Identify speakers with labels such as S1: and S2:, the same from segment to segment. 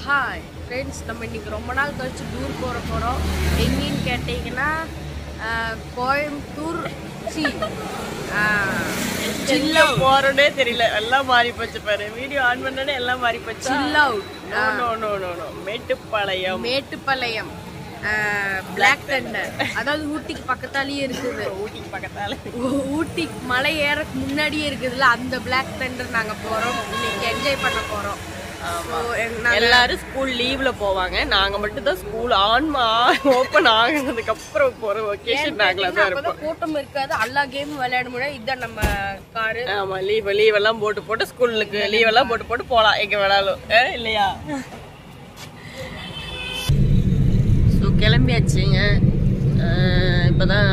S1: Hi friends, நம்ம இன்றைக்கி ரொம்ப நாள் கழிச்சு டூர் போகிறோம். எங்கேன்னு கேட்டிங்கன்னா கோயம்புத்தூர்
S2: சில்ல போறோன்னே தெரியல, எல்லாம் மாறி போச்சு பாரு. வீடியோ ஆன் பண்ணனே எல்லாம் மாறி போச்சு.
S1: மேட்டுப்பாளையம் பிளாக் தண்டர், அதாவது ஊட்டிக்கு பக்கத்தாலேயே இருக்குது. ஊட்டி மலை ஏற முன்னாடியே இருக்குதுல்ல, அந்த பிளாக் தண்டர் நாங்கள் போகிறோம். இன்னைக்கு என்ஜாய் பண்ண போகிறோம்.
S2: எல்லாரும் ஸ்கூல் லீவ்ல போவாங்க, நாங்க மட்டும் தான் ஸ்கூல் ஓபன் ஆகுனதுக்கு அப்புறம் போற வெக்கேஷன். நாங்களா தான் இருப்போம்.
S1: கூட்டம் இருக்காது, எல்லா கேமும் விளையாட முடியாது. இதுதான் நம்ம காரு.
S2: ஆமா, லீவ் எல்லாம் போட்டு ஸ்கூலுக்கு லீவ் எல்லாம் போட்டு போலாம் எங்க வேணாலும், இல்லையா? ஸோ கிளம்பியாச்சுங்க. இப்போதான்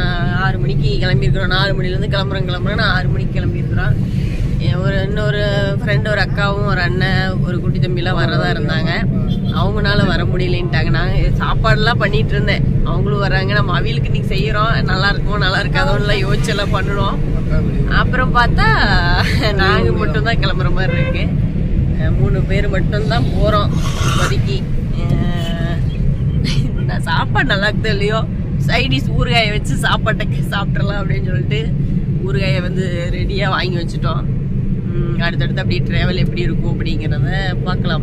S2: 6 மணிக்கு கிளம்பியிருக்கிறோம். 4 மணிலேருந்து கிளம்புறேன். 6 மணிக்கு கிளம்பியிருக்கிறோம். இன்னொரு ஃப்ரெண்டு, ஒரு அக்காவும், ஒரு அண்ணன், ஒரு குட்டி தம்பிலாம் வரதா இருந்தாங்க. அவங்களால வர முடியலன்ட்டாங்க. நான் சாப்பாடுலாம் பண்ணிட்டு இருந்தேன், அவங்களும் வர்றாங்க. நம்ம அவியலுக்கு இன்னைக்கு செய்யறோம், நல்லா இருக்குமோ நல்லா இருக்காதோன்னு யோசிச்செல்லாம் பண்ணுறோம். அப்புறம் பார்த்தா நாங்க மட்டும்தான் கிளம்புற மாதிரி இருக்கு. 3 பேர் மட்டும்தான் போறோம் இப்போதைக்கு. சாப்பாடு நல்லா இருக்குது இல்லையோ, சைடிஷ் ஊறுகாயை வச்சு சாப்பாட்டை சாப்பிட்றலாம் அப்படின்னு சொல்லிட்டு ஊறுகாயை ரெடியா வாங்கி வச்சுட்டோம். அடுத்தடுத்து அப்படியே டிராவல் எப்படி இருக்கும் அப்படிங்கிறத பார்க்கலாம்.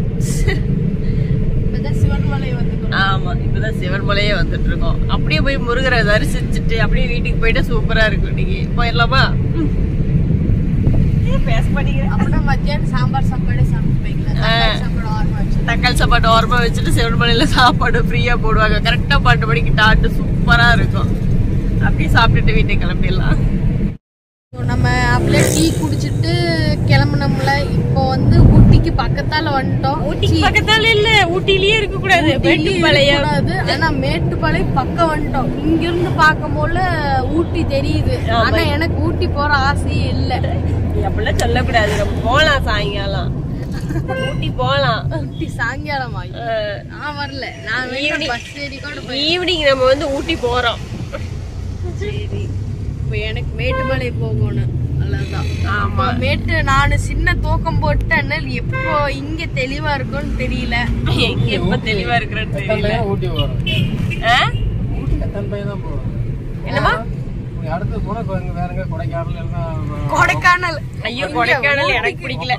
S2: ஆமா, இப்பதான் சிவன்மலையே வந்துட்டு இருக்கோம். அப்படியே போய் முருகரை தரிசிச்சுட்டு அப்படியே வீட்டுக்கு போயிட்டு சூப்பரா இருக்கும். இன்னைக்கு போயிடலாமா? பேச மாட்டேங்கிறேன்.
S1: மத்தியானம் சாம்பார் சாப்பாடு
S2: தக்காளி சாப்பாடு ஓரமா வச்சுட்டு சிவன்மலையில சாப்பாடு ஃப்ரீயா போடுவாங்க. கரெக்டா 12 மணிக்கு டாட்டு சூப்பரா இருக்கும். அப்படியே சாப்பிட்டுட்டு வீட்டுக்கு கிளம்பிடலாம்.
S1: நம்ம அப்படியே டீ குடிச்சிட்டு கிளம்புனோம்ல. இப்போ ஊட்டிக்கு பக்கத்தால வந்துட்டோம்.
S2: ஊட்டிக்கு பக்கத்தால இல்ல, ஊட்டிலேயே இருக்க கூடாது, மேட்டுப்பாளையம்.
S1: ஆனா மேட்டுப்பாளையம் பக்கம் வந்துட்டோம். இங்க இருந்து பார்க்கும் போல ஊட்டி தெரியுது. ஆனா எனக்கு ஊட்டி போற ஆசையே இல்ல.
S2: அப்படிலாம் சொல்லக்கூடாது. நம்ம போலாம் சாயங்காலம், ஊட்டி போலாம்.
S1: ஊட்டி சாயங்காலமா? நான் வரல, நான் பஸ் ஏறி கூட
S2: ஈவினிங் நம்ம ஊட்டி போறோம்.
S1: சரி, இப்போ எனக்கு மேட்டுப்பாளையம் போகணும். ஆமா, மேட்டு நான் சின்ன தூக்கம் போட்டேன். எப்போ இங்க தெளிவா இருக்கும்னு தெரியல.
S2: எங்க எப்ப தெளிவா இருக்கிறேன்னு தெரியல. என்னமா
S1: கொடைக்கானல்?
S2: ஐயோ, கொடைக்கானல் எனக்கு பிடிக்கல.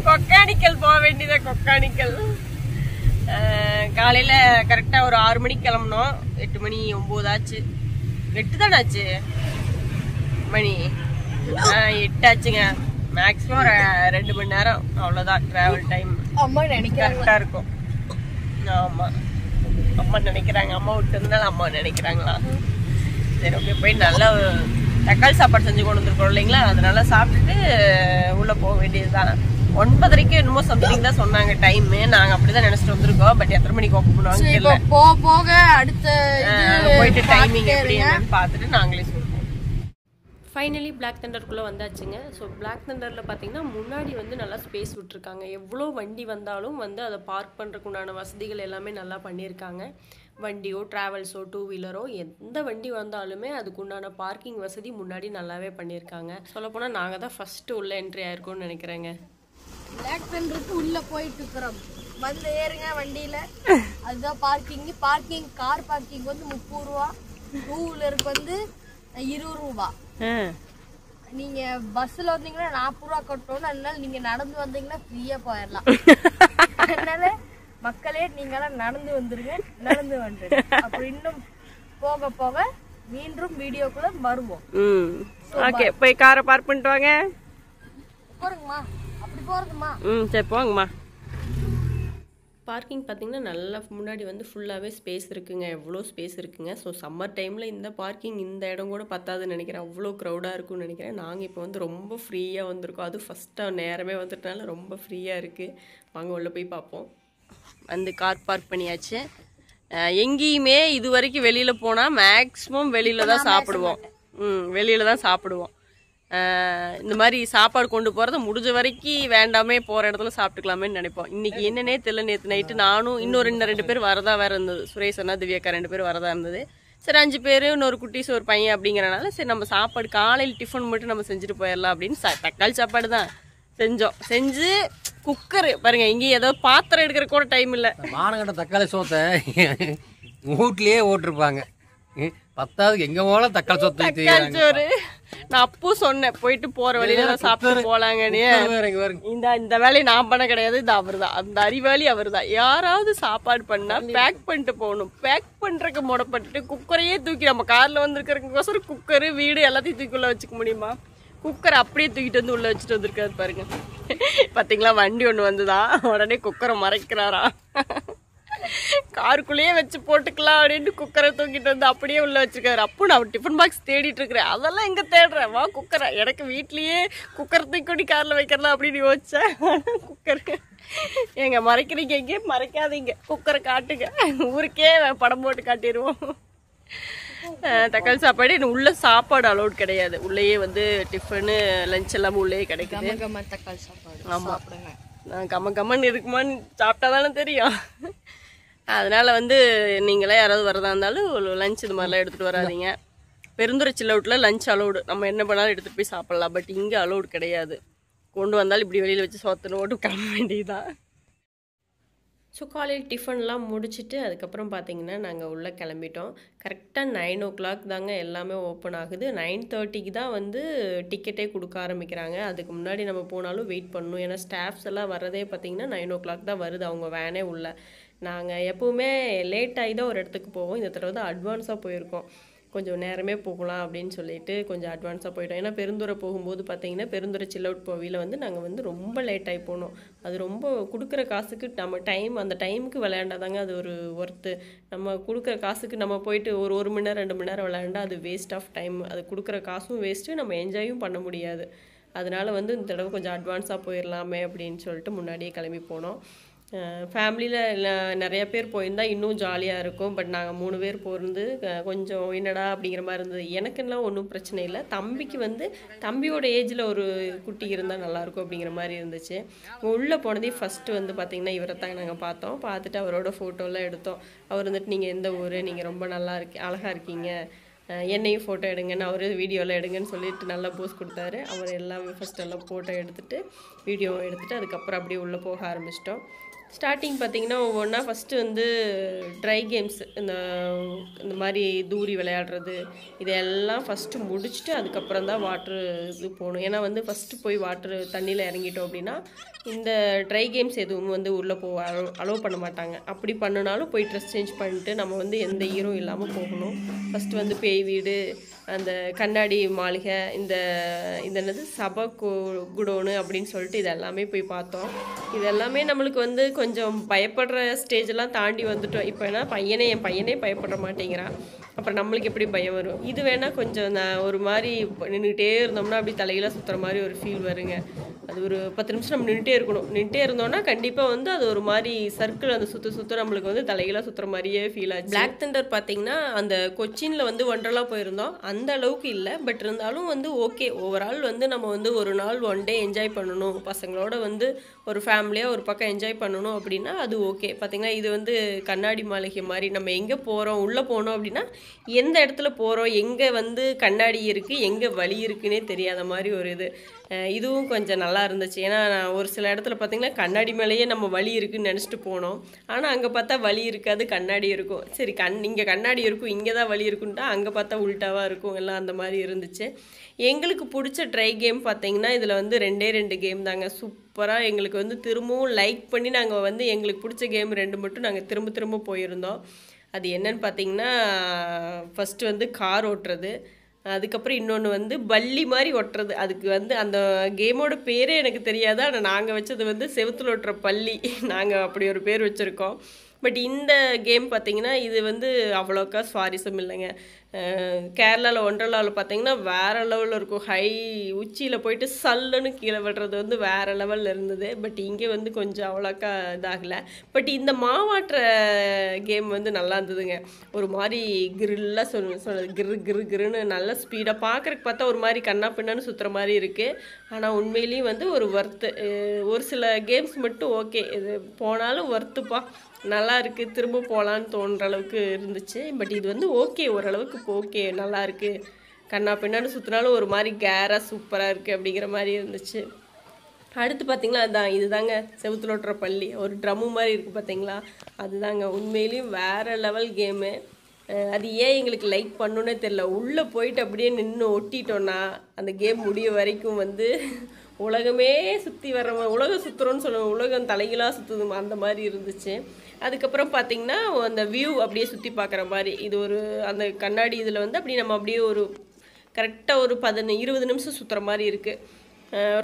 S2: கொக்கானிக்கல் போக வேண்டியதா. கொக்கானிக்கல் காலையில கரெக்டா ஒரு 6 மணிக்கு கிளம்பணும். 8 மணி 9 ஆச்சு. 8 தானே ஆச்சு மணி. 8 ஆச்சுங்க. மேக்ஸிமம் 2 மணி நேரம் அவ்வளவுதான் டிராவல் டைம்.
S1: அம்மா நினைக்கிறா
S2: இருக்கும். ஆமா, அம்மா நினைக்கிறாங்க. அம்மா விட்டு இருந்தாலும் அம்மா நினைக்கிறாங்களா? சரி, ஓகே. போய் நல்லா தக்காளி சாப்பாடு செஞ்சு கொண்டு வந்துருக்கோம் இல்லைங்களா, அதனால சாப்பிட்டுட்டு உள்ள போக வேண்டியதுதான். 9:30 என்னமோ சம்திங் தான் சொன்னாங்க டைம். நாங்க அப்படிதான் நினைச்சிட்டு வந்திருக்கோம். பட் எத்தனை மணிக்கு ஓப்பன் பண்ணுவாங்க
S1: போக அடுத்த
S2: போயிட்டு டைமிங் எப்படி என்னன்னு பார்த்துட்டு நாங்களே சொல்லுவோம்.
S3: ஃபைனலி பிளாக் தண்டருக்குள்ளே வந்தாச்சுங்க. ஸோ பிளாக் தண்டரில் பார்த்தீங்கன்னா முன்னாடி நல்லா ஸ்பேஸ் விட்டுருக்காங்க. எவ்வளோ வண்டி வந்தாலும் அதை பார்க் பண்ணுறதுக்கு உண்டான வசதிகள் எல்லாமே நல்லா பண்ணியிருக்காங்க. வண்டியோ ட்ராவல்ஸோ 2 வீலரோ எந்த வண்டி வந்தாலுமே அதுக்கு உண்டான பார்க்கிங் வசதி முன்னாடி நல்லாவே பண்ணியிருக்காங்க. சொல்லப்போனால் நாங்கள் தான் ஃபஸ்ட்டு உள்ள என்ட்ரி ஆயிருக்கோம்னு நினைக்கிறேங்க.
S1: பிளாக் தண்டருக்கு உள்ள போயிட்டு இருக்கிறோம். ஏறுங்க வண்டியில. அதுதான் பார்க்கிங். கார் பார்க்கிங் 30 ரூபா, 2 வீலருக்கு 20 ரூபா. நீங்க பஸ்ல வந்தீங்கன்னா 40 ரூபா கட்டணும். அதனால நீங்க நடந்து வந்தீங்கன்னா ஃப்ரீயா போயிடலாம். அதனால மக்களே, நீங்க எல்லாம் நடந்து வந்துருங்க. அப்படி இன்னும் போக போக மீண்டும் வீடியோக்குள்ள வருவோம்.
S2: ஓகே, போய் காரை பார்க் பண்ணிட்டு வாங்க.
S1: போறங்கம்மா, அப்படி போறதுமா?
S2: சரி, போங்கம்மா.
S3: பார்க்கிங் பார்த்திங்கன்னா நல்லா முன்னாடி ஃபுல்லாகவே ஸ்பேஸ் இருக்குங்க. எவ்வளோ ஸ்பேஸ் இருக்குங்க. ஸோ சம்மர் டைமில் இந்த பார்க்கிங் இந்த இடம் கூட பத்தாதுன்னு நினைக்கிறேன். அவ்வளோ க்ரௌடாக இருக்கும்னு நினைக்கிறேன். நாங்கள் இப்போ ரொம்ப ஃப்ரீயாக வந்திருக்கோம். அதுவும் ஃபஸ்ட்டாக நேரமே வந்துட்டனால ரொம்ப ஃப்ரீயாக இருக்குது. வாங்க உள்ளே போய் பார்ப்போம்.
S2: கார் பார்க் பண்ணியாச்சு. எங்கேயுமே இது வரைக்கும் வெளியில் போனால் மேக்ஸிமம் வெளியில் தான் சாப்பிடுவோம். வெளியில் தான் சாப்பிடுவோம். இந்த மாதிரி சாப்பாடு கொண்டு போகிறத முடிஞ்ச வரைக்கும் வேண்டாமே, போகிற இடத்துல சாப்பிட்டுக்கலாமேன்னு நினைப்போம். இன்றைக்கி என்னன்னே தெரியல. நேற்று நைட்டு நானும் இன்னும் 2 பேர் வரதா வேறு இருந்தது. சுரேஷ் அண்ணா, திவ்யாக்கா 2 பேர் வரதா இருந்தது. சரி 5 பேர், இன்னொரு குட்டீஸ், ஒரு பையன் அப்படிங்கிறனால சரி நம்ம சாப்பாடு காலையில் டிஃபன் மட்டும் நம்ம செஞ்சுட்டு போயிடலாம் அப்படின்னு தக்காளி சாப்பாடு தான். செஞ்சோம். செஞ்சு குக்கர் பாருங்க, இங்கே ஏதோ பாத்திரம் எடுக்கிற கூட டைம் இல்லை.
S4: மானங்கட்ட தக்காளி சோத்தை வீட்லயே ஓட்டிருப்பாங்க. 10வது எங்க போல தக்காளி
S2: சோறு. நான் அப்போ சொன்னேன் போயிட்டு போற வழியில சாப்பிட்டு போலாங்கன்னு. இந்த வேலையை நான் பண்ண கிடையாது, இது அவர் தான், அந்த அறிவாளி அவர் தான். யாராவது சாப்பாடு பண்ணா பேக் பண்ணிட்டு போகணும். பேக் பண்றதுக்கு முடப்பட்டு குக்கரையே தூக்கி நம்ம கார்ல வந்துருக்கிறதுக்கோசரம் குக்கரு வீடு எல்லாத்தையும் தூக்கிக்குள்ள வச்சுக்க முடியுமா? குக்கரை அப்படியே தூக்கிட்டு வந்து உள்ள வச்சுட்டு வந்திருக்காரு பாருங்க. பாத்தீங்களா, வண்டி ஒண்ணு வந்துதான் உடனே குக்கரை மறைக்கிறாரா. காருக்குள்ளேயே வச்சு போட்டுக்கலாம் அப்படின்ட்டு குக்கரை தூக்கிட்டு வந்து அப்படியே உள்ள வச்சிருக்காரு. அப்போ நான் டிஃபன் பாக்ஸ் தேடிட்டு இருக்கிறேன். அதெல்லாம் எங்க தேடுறேன், வா குக்கரை. எனக்கு வீட்லயே குக்கர் தூக்கி கார்ல வைக்கிறதா அப்படின்னு யோசிச்சேன். குக்கர் எங்க மறைக்கிறீங்க, எங்கே மறைக்காதீங்க, குக்கரை காட்டுங்க, ஊருக்கே படம் போட்டு காட்டிடுவோம். தக்காளி சாப்பாடு உள்ள சாப்பாடு அலோட் கிடையாது. உள்ளேயே வந்து டிஃபனு லஞ்ச் எல்லாமே உள்ளேயே கிடைக்குது.
S1: தக்காளி சாப்பாடு.
S2: ஆமா, நான் கம்மன்னு இருக்குமான்னு சாப்பிட்டா தானே தெரியும். அதனால வந்து நீங்களே யாராவது வரதா இருந்தாலும் லஞ்ச் இது மாதிரிலாம் எடுத்துகிட்டு வராதிங்க. பெருந்துறை சில்லவுட்டில் லஞ்ச் அலோடு, நம்ம என்ன பண்ணாலும் எடுத்துகிட்டு போய் சாப்பிட்லாம். பட் இங்கே அலோடு கிடையாது. கொண்டு வந்தாலும் இப்படி வெளியில் வச்சு சோத்துன்னு ஓட்டு கிளம்ப வேண்டியதுதான்.
S3: ஸோ காலையில் டிஃபன்லாம் முடிச்சுட்டு அதுக்கப்புறம் பார்த்திங்கன்னா நாங்கள் உள்ளே கிளம்பிட்டோம். கரெக்டாக 9 o'clock தாங்க எல்லாமே ஓப்பன் ஆகுது. 9:30க்கு தான் வந்து டிக்கெட்டே கொடுக்க ஆரம்பிக்கிறாங்க. அதுக்கு முன்னாடி நம்ம போனாலும் வெயிட் பண்ணணும். ஏன்னா ஸ்டாஃப்ஸ் எல்லாம் வர்றதே பார்த்திங்கன்னா 9 o'clock தான் வருது அவங்க வேனே உள்ள. நாங்கள் எப்போவுமே லேட் ஆகி தான் ஒரு இடத்துக்கு போவோம். இந்த தடவை தான் அட்வான்ஸாக போயிருக்கோம். கொஞ்சம் நேரமே போகலாம் அப்படின்னு சொல்லிட்டு கொஞ்சம் அட்வான்ஸாக போயிட்டோம். ஏன்னா பெருந்துறை போகும்போது பார்த்தீங்கன்னா பெருந்துறை சில்லவுட் போவியில் வந்து நாங்கள் வந்து ரொம்ப லேட்டாகி போனோம். அது ரொம்ப கொடுக்குற காசுக்கு நம்ம அந்த டைமுக்கு விளையாண்டாதாங்க அது ஒரு ஒர்த்து. நம்ம கொடுக்குற காசுக்கு நம்ம போயிட்டு ஒரு மணி நேரம் 2 மணி நேரம் விளையாண்டா அது வேஸ்ட் ஆஃப் டைம். அது கொடுக்குற காசும் வேஸ்ட்டு, நம்ம என்ஜாயும் பண்ண முடியாது. அதனால வந்து இந்த தடவை கொஞ்சம் அட்வான்ஸாக போயிடலாமே அப்படின்னு சொல்லிட்டு முன்னாடியே கிளம்பி போனோம். ஃபேமிலியில் நிறைய பேர் போயிருந்தால் இன்னும் ஜாலியாக இருக்கும். பட் நாங்கள் 3 பேர் போயிருந்து கொஞ்சம் என்னடா அப்படிங்கிற மாதிரி இருந்தது. எனக்குலாம் ஒன்றும் பிரச்சனை இல்லை. தம்பிக்கு வந்து தம்பியோட ஏஜில் ஒரு குட்டி இருந்தால் நல்லாயிருக்கும் அப்படிங்கிற மாதிரி இருந்துச்சு. உள்ளே போனதே ஃபஸ்ட்டு வந்து பார்த்திங்கன்னா இவரை தான் நாங்கள் பார்த்தோம். பார்த்துட்டு அவரோட ஃபோட்டோலாம் எடுத்தோம். அவர் வந்துட்டு நீங்கள் எந்த ஊர், நீங்கள் ரொம்ப அழகாக இருக்கீங்க, என்னையும் ஃபோட்டோ எடுங்கன்னு அவர் வீடியோவில் எடுங்கன்னு சொல்லிட்டு நல்லா போஸ் கொடுத்தாரு. அவர் எல்லாமே ஃபஸ்ட்டெல்லாம் ஃபோட்டோ எடுத்துகிட்டு வீடியோ எடுத்துகிட்டு அதுக்கப்புறம் அப்படியே உள்ளே போக ஆரம்பிச்சிட்டோம். ஸ்டார்டிங் பார்த்திங்கன்னா ஒவ்வொன்றா ஃபஸ்ட்டு வந்து ட்ரை கேம்ஸ், இந்த மாதிரி தூரி விளையாடுறது இதெல்லாம் ஃபஸ்ட்டு முடிச்சுட்டு அதுக்கப்புறம் தான் வாட்ரு இது போகணும். ஏன்னா வந்து ஃபஸ்ட்டு போய் வாட்ரு தண்ணியில் இறங்கிட்டோம் அப்படின்னா இந்த ட்ரை கேம்ஸ் எதுவும் வந்து உள்ளே அலோவ் பண்ண மாட்டாங்க. அப்படி பண்ணினாலும் போய் ட்ரெஸ் சேஞ்ச் பண்ணிட்டு நம்ம வந்து எந்த ஈரம் இல்லாமல் போகணும். ஃபஸ்ட்டு வந்து பேய் வீடு, அந்த கண்ணாடி மாளிகை, இந்த என்னது சபா குடோனு அப்படின்னு சொல்லிட்டு இதெல்லாமே போய் பார்த்தோம். இதெல்லாமே நம்மளுக்கு வந்து கொஞ்சம் பயப்படுற ஸ்டேஜெல்லாம் தாண்டி வந்துட்டோம். இப்போ ஏன்னா என் பையனே பயப்பட மாட்டேங்கிறான். அப்புறம் நம்மளுக்கு எப்படி பயம் வரும்? இது வேணால் கொஞ்சம் ஒரு மாதிரி நின்றுக்கிட்டே இருந்தோம்னா அப்படி தலையில சுற்றுற மாதிரி ஒரு ஃபீல் வருங்க. அது ஒரு 10 நிமிஷம் நம்ம நின்றுட்டே இருந்தோம்னா கண்டிப்பாக வந்து அது ஒரு மாதிரி சர்க்கிள் அந்த சுற்ற நம்மளுக்கு வந்து தலையில சுற்றுற மாதிரியே ஃபீல் ஆச்சு. பிளாக் தண்டர் பார்த்தீங்கன்னா அந்த கொச்சினில் வந்து ஒண்டர்லா போயிருந்தோம். அந்த அளவுக்கு இல்லை, பட் இருந்தாலும் வந்து ஓகே. ஓவரால் வந்து நம்ம வந்து ஒரு நாள் 1 day என்ஜாய் பண்ணணும், பசங்களோட வந்து ஒரு ஃபேமிலியாக ஒரு பக்கம் என்ஜாய் பண்ணணும் அப்படின்னா அது ஓகே. பார்த்திங்கன்னா இது வந்து கண்ணாடி மாளிகை மாதிரி நம்ம எங்கே போகிறோம், உள்ளே போனோம் அப்படின்னா எந்த இடத்துல போகிறோம், எங்கே வந்து கண்ணாடி இருக்குது, எங்கே வழி இருக்குன்னே தெரியாத மாதிரி ஒரு இதுவும் கொஞ்சம் நல்லா இருந்துச்சு. ஏன்னா ஒரு சில இடத்துல பார்த்திங்கன்னா கண்ணாடி மேலேயே நம்ம வழி இருக்குதுன்னு நினச்சிட்டு போனோம். ஆனால் அங்கே பார்த்தா வழி இருக்காது, கண்ணாடி இருக்கும். சரி இங்கே கண்ணாடி இருக்கும், இங்கே தான் வழி இருக்குன்ட்டா அங்கே பார்த்தா உள்டாவாக இருக்கும், எல்லாம் அந்த மாதிரி இருந்துச்சு. எங்களுக்கு பிடிச்ச ட்ரை கேம் பார்த்திங்கன்னா இதில் வந்து 2 கேம் தாங்க. சூப்பராக எங்களுக்கு வந்து திரும்பவும் லைக் பண்ணி நாங்கள் வந்து எங்களுக்கு பிடிச்ச கேம் 2 மட்டும் நாங்கள் திரும்ப போயிருந்தோம். அது என்னன்னு பார்த்திங்கன்னா ஃபஸ்ட்டு வந்து கார் ஓட்டுறது, அதுக்கப்புறம் இன்னொன்று வந்து பல்லி மாதிரி ஒட்டுறது. அதுக்கு வந்து அந்த கேமோட பேரே எனக்கு தெரியாது. ஆனால் நாங்கள் வச்சது வந்து செவுத்துல ஒட்டுற பல்லி, நாங்கள் அப்படி ஒரு பேர் வச்சுருக்கோம். பட் இந்த கேம் பார்த்திங்கன்னா இது வந்து அவ்வளோக்கா சுவாரஸ்யம் இல்லைங்க. கேரளாவில் ஒண்டர்லாவில் பார்த்திங்கன்னா வேறு லெவலில் இருக்கும். உச்சியில் போயிட்டு சல்லுன்னு கீழே விடுறது வந்து வேறு லெவலில் இருந்தது. பட் இங்கே வந்து கொஞ்சம் அவ்வளோக்கா இதாகலை. பட் இந்த மாவாட்டுற கேம் வந்து நல்லா இருந்ததுங்க. ஒரு மாதிரி கிரில்லாக சொல்லுது கிருன்னு நல்ல ஸ்பீடாக பார்க்குறக்கு பார்த்தா ஒரு மாதிரி கண்ணா பின்னான்னு சுற்றுற மாதிரி இருக்குது. ஆனால் உண்மையிலேயும் வந்து ஒரு ஒர்த்து. ஒரு சில கேம்ஸ் மட்டும் ஓகே, இது போனாலும் ஒர்த்துப்பா, நல்லா இருக்குது, திரும்ப போகலான்னு தோன்ற அளவுக்கு இருந்துச்சு. பட் இது வந்து ஓகே, ஓரளவுக்கு ஓகே, நல்லா இருக்குது. கண்ணா பின்னாடி சுற்றினாலும் ஒரு மாதிரி கேராக சூப்பராக இருக்குது அப்படிங்கிற மாதிரி இருந்துச்சு. அடுத்து பார்த்தீங்களா அதான் இதுதாங்க செவுத்துல ஓட்டுற பள்ளி ஒரு ட்ரம்மு மாதிரி இருக்குது பார்த்தீங்களா, அதுதாங்க உண்மையிலேயும் வேறு லெவல் கேமு. அது ஏன் எங்களுக்கு லைக் பண்ணுன்னே தெரில. உள்ளே போயிட்டு அப்படியே நின்று ஒட்டிட்டோன்னா அந்த கேம் முடிய வரைக்கும் வந்து உலகமே சுற்றி வர்ற மாதிரி, உலகம் சுற்றுறோன்னு சொல்லுவோம், உலகம் தலைகளாக சுற்றுது அந்த மாதிரி இருந்துச்சு. அதுக்கப்புறம் பார்த்திங்கன்னா அந்த வியூ அப்படியே சுற்றி பார்க்குற மாதிரி இது ஒரு அந்த கண்ணாடி இதில் வந்து அப்படி நம்ம அப்படியே ஒரு கரெக்டாக ஒரு 20 நிமிஷம் சுற்றுற மாதிரி இருக்குது.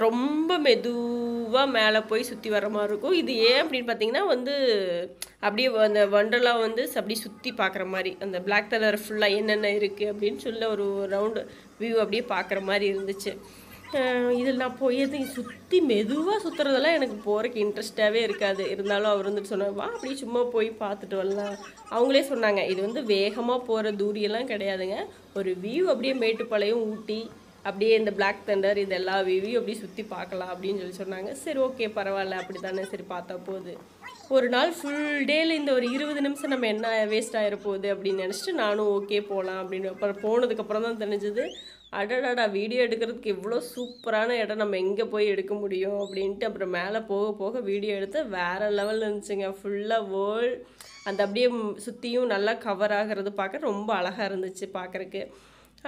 S3: ரொம்ப மெதுவாக மேலே போய் சுற்றி வர மாதிரி இருக்கும். இது ஏன் அப்படின்னு பார்த்தீங்கன்னா வந்து அப்படியே அந்த வண்டர்லாம் வந்து அப்படியே சுற்றி பார்க்குற மாதிரி அந்த பிளாக் தண்டர் ஃபுல்லாக என்னென்ன இருக்குது அப்படின்னு சொல்லி ஒரு ரவுண்டு வியூ அப்படியே பார்க்குற மாதிரி இருந்துச்சு. இதில் நான் போய் சுற்றி மெதுவாக சுற்றுறதெல்லாம் எனக்கு போகிறதுக்கு இன்ட்ரெஸ்டாகவே இருக்காது. இருந்தாலும் அவர் வந்துட்டு சொன்னார், வா அப்படியே சும்மா போய் பார்த்துட்டு வரலாம். அவங்களே சொன்னாங்க இது வந்து வேகமாக போகிற தூரியெல்லாம் கிடையாதுங்க, ஒரு வியூ அப்படியே மேட்டுப்பாளையம் ஊட்டி அப்படியே இந்த பிளாக் தண்டர் இது எல்லா வியூவையும் அப்படியே சுற்றி பார்க்கலாம் அப்படின்னு சொல்லி சொன்னாங்க. சரி ஓகே பரவாயில்ல அப்படி தானே, சரி பார்த்தா போகுது. ஒரு நாள் ஃபுல் டேயில் இந்த ஒரு 20 நிமிஷம் நம்ம என்ன வேஸ்ட் ஆகிட போகுது அப்படின்னு நினச்சிட்டு நானும் ஓகே போகலாம் அப்படின்னு. அப்புறம் போனதுக்கப்புறம் தான் தெரிஞ்சது, அடடாடா வீடியோ எடுக்கிறதுக்கு இவ்வளோ சூப்பரான இடம் நம்ம எங்கே போய் எடுக்க முடியும் அப்படின்ட்டு. அப்புறம் மேலே போக போக வீடியோ எடுத்து வேறு லெவலில் இருந்துச்சுங்க. ஃபுல்லாக வேர்ல்ட் அந்த அப்படியே சுற்றியும் நல்லா கவர் ஆகிறது பார்க்க ரொம்ப அழகாக இருந்துச்சு பார்க்குறக்கு.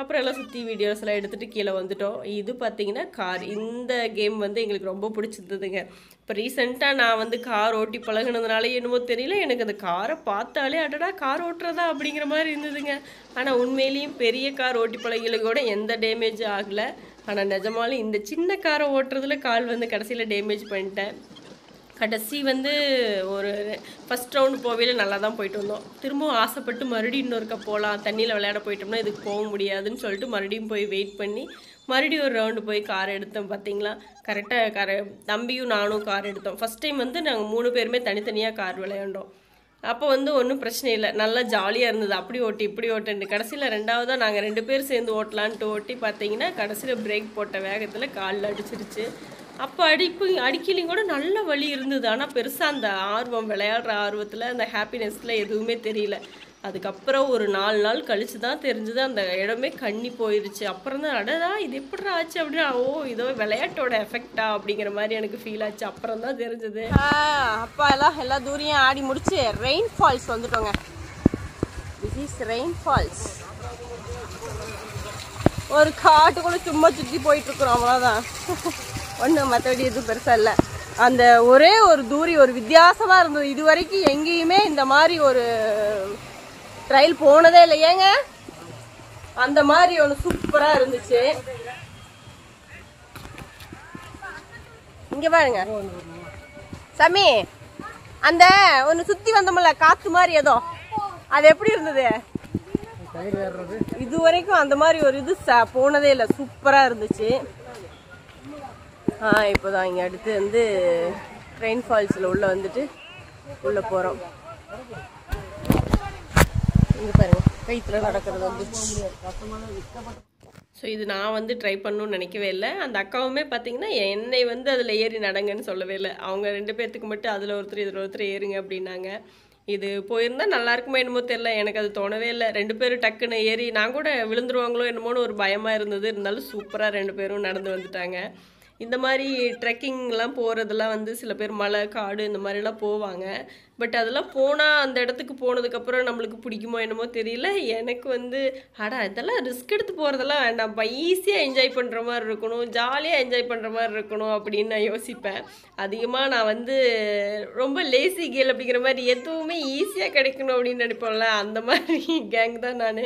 S3: அப்புறம் எல்லாம் சுற்றி வீடியோஸ்லாம் எடுத்துகிட்டு கீழே வந்துட்டோம். இது பார்த்திங்கன்னா கார், இந்த கேம் வந்து எங்களுக்கு ரொம்ப பிடிச்சிருந்ததுங்க. இப்போ ரீசெண்டாக நான் வந்து கார் ஓட்டி பழகினதுனால என்னமோ தெரியல, எனக்கு அந்த காரை பார்த்தாலே அடடா கார் ஓட்டுறதா அப்படிங்கிற மாதிரி இருந்ததுங்க. ஆனால் உண்மையிலேயும் பெரிய கார் ஓட்டி பழகில கூட எந்த டேமேஜும் ஆகலை. ஆனால் நிஜமாலும் இந்த சின்ன காரை ஓட்டுறதுல கால் வந்து கடைசியில் டேமேஜ் பண்ணிட்டேன். கடைசி வந்து ஒரு ஃபஸ்ட் ரவுண்டு போவையில் நல்லா தான் போயிட்டு வந்தோம். திரும்பவும் ஆசைப்பட்டு மறுபடியும் இன்னொருக்கா போகலாம், தண்ணியில் விளையாட போயிட்டோம்னா இதுக்கு போக முடியாதுன்னு சொல்லிட்டு மறுபடியும் போய் வெயிட் பண்ணி மறுபடியும் ஒரு ரவுண்டு போய் கார் எடுத்தோம். பார்த்தீங்களா கரெக்டாக தம்பியும் நானும் கார் எடுத்தோம். ஃபஸ்ட் டைம் வந்து நாங்கள் 3 பேருமே தனித்தனியாக கார் விளையாண்டோம். அப்போ வந்து ஒன்றும் பிரச்சனை இல்லை, நல்லா ஜாலியாக இருந்தது. அப்படி ஓட்டி இப்படி ஓட்டுன்னு கடைசியில் 2வதாக நாங்கள் 2 பேர் சேர்ந்து ஓட்டலான்ட்டு ஓட்டி பார்த்தீங்கன்னா கடைசியில் பிரேக் போட்ட வேகத்தில் காலில் அடிச்சிருச்சு. அப்போ அடிக்கலையும் கூட நல்ல வலி இருந்தது. ஆனால் பெருசாக அந்த ஆர்வம் விளையாடுற ஆர்வத்தில் அந்த ஹாப்பினஸில் எதுவுமே தெரியல. அதுக்கப்புறம் ஒரு 4 நாள் கழிச்சு தான் தெரிஞ்சது அந்த இடமே கண்ணி போயிடுச்சு. அப்புறம் தான் அடடா இது எப்படி ஆச்சு அப்படின்னா, ஓ இதோ விளையாட்டோட எஃபெக்டா அப்படிங்கிற மாதிரி எனக்கு ஃபீல் ஆச்சு. அப்புறம் தான் தெரிஞ்சது. அப்பா எல்லாம் எல்லா தூரியும் ஆடி முடிச்சு ரெயின் ஃபால்ஸ் வந்துட்டோங்க. This is rain falls. ஒரு காட்டுக்குள்ள சும்மா சுற்றி போயிட்டு இருக்கிறோம், அவ்வளோதான். ஒன்றும் மற்றபடி எதுவும் பெருசாக இல்லை. அந்த ஒரே ஒரு தூரி ஒரு வித்தியாசமாக இருந்தது. இது வரைக்கும் எங்கேயுமே இந்த மாதிரி ஒரு ட்ரையல் போனதே இல்லை ஏங்க. அந்த மாதிரி ஒன்று சூப்பராக இருந்துச்சு. இங்கே பாருங்க சாமி, அந்த ஒன்று சுற்றி வந்தோம்ல காற்று மாதிரி ஏதோ, அது எப்படி இருந்தது? இது வரைக்கும் அந்த மாதிரி ஒரு இது போனதே இல்லை, சூப்பராக இருந்துச்சு. இப்போதான் இங்கே அடுத்து வந்து ரெயின் ஃபால்ஸில் உள்ளே வந்துட்டு உள்ளே போகிறோம். இங்கே பாருங்க கைத்துல நடக்கிறது வந்து. ஸோ இது நான் வந்து ட்ரை பண்ணணும்னு நினைக்கவே இல்லை. அந்த அக்காவுமே பார்த்தீங்கன்னா என்னை வந்து அதில் ஏறி நடங்கன்னு சொல்லவே இல்லை. அவங்க 2 பேர்த்துக்கு மட்டும் அதில் ஒருத்தர் இதில் ஒருத்தர் ஏறுங்க அப்படின்னாங்க. இது போயிருந்தால் நல்லா இருக்குமோ என்னமோ தெரில, எனக்கு அது தோணவே இல்லை. 2 பேரும் டக்குன்னு ஏறி நான் கூட விழுந்துருவாங்களோ என்னமோன்னு ஒரு பயமாக இருந்தது. இருந்தாலும் சூப்பராக 2 பேரும் நடந்து வந்துட்டாங்க. இந்த மாதிரி ட்ரெக்கிங்லாம் போகிறதெல்லாம் வந்து சில பேர் மலை காடு இந்த மாதிரிலாம் போவாங்க. பட் அதெல்லாம் போனால் அந்த இடத்துக்கு போனதுக்கப்புறம் நம்மளுக்கு பிடிக்குமோ என்னமோ தெரியல. எனக்கு வந்து இதெல்லாம் ரிஸ்க் எடுத்து போகிறதெல்லாம் வேண்டாம்ப்பா, ஈஸியாக என்ஜாய் பண்ணுற மாதிரி இருக்கணும், ஜாலியாக என்ஜாய் பண்ணுற மாதிரி இருக்கணும் அப்படின்னு நான் யோசிப்பேன். அதிகமாக நான் வந்து ரொம்ப லேசி கேர்ள் அப்படிங்கிற மாதிரி எதுவுமே ஈஸியாக கிடைக்கணும் அப்படின்னு நினைப்போம்ல, அந்த மாதிரி கேங் தான் நான்.